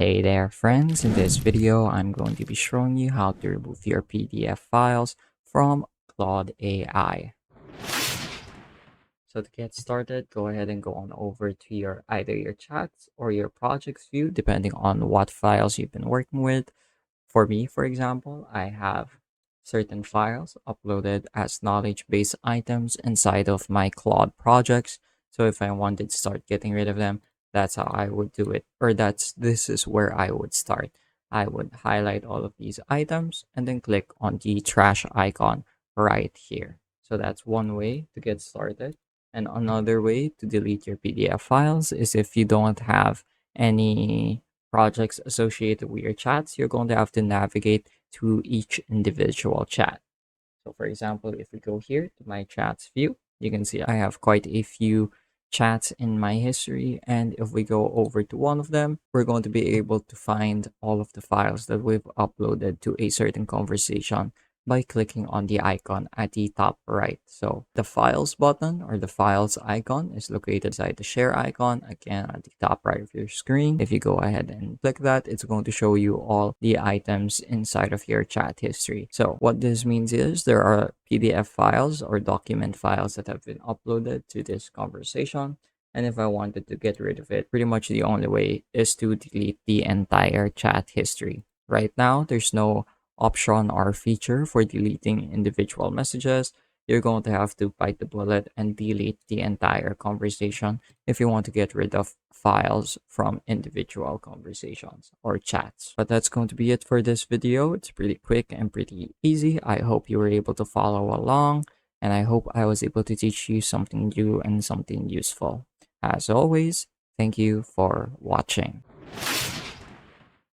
Hey there friends, in this video I'm going to be showing you how to remove your PDF files from Claude AI. So to get started, go ahead and go on over to your either your chats or your projects view depending on what files you've been working with. For me, for example, I have certain files uploaded as knowledge-based items inside of my Claude projects. So if I wanted to start getting rid of them, that's how I would do it. Or this is where I would start. I would highlight all of these items and then click on the trash icon right here. So that's one way to get started. And another way to delete your PDF files is if you don't have any projects associated with your chats, you're going to have to navigate to each individual chat. So for example, if we go here to my chats view, you can see I have quite a few chats in my history. And if we go over to one of them, we're going to be able to find all of the files that we've uploaded to a certain conversation by clicking on the icon at the top right. So the files button or the files icon is located inside the share icon, again at the top right of your screen. If you go ahead and click that, it's going to show you all the items inside of your chat history. So what this means is there are PDF files or document files that have been uploaded to this conversation. And if I wanted to get rid of it, pretty much the only way is to delete the entire chat history. Right now, there's no option or feature for deleting individual messages. You're going to have to bite the bullet and delete the entire conversation if you want to get rid of files from individual conversations or chats. But that's going to be it for this video. It's pretty quick and pretty easy. I hope you were able to follow along, and I hope I was able to teach you something new and something useful. As always, thank you for watching.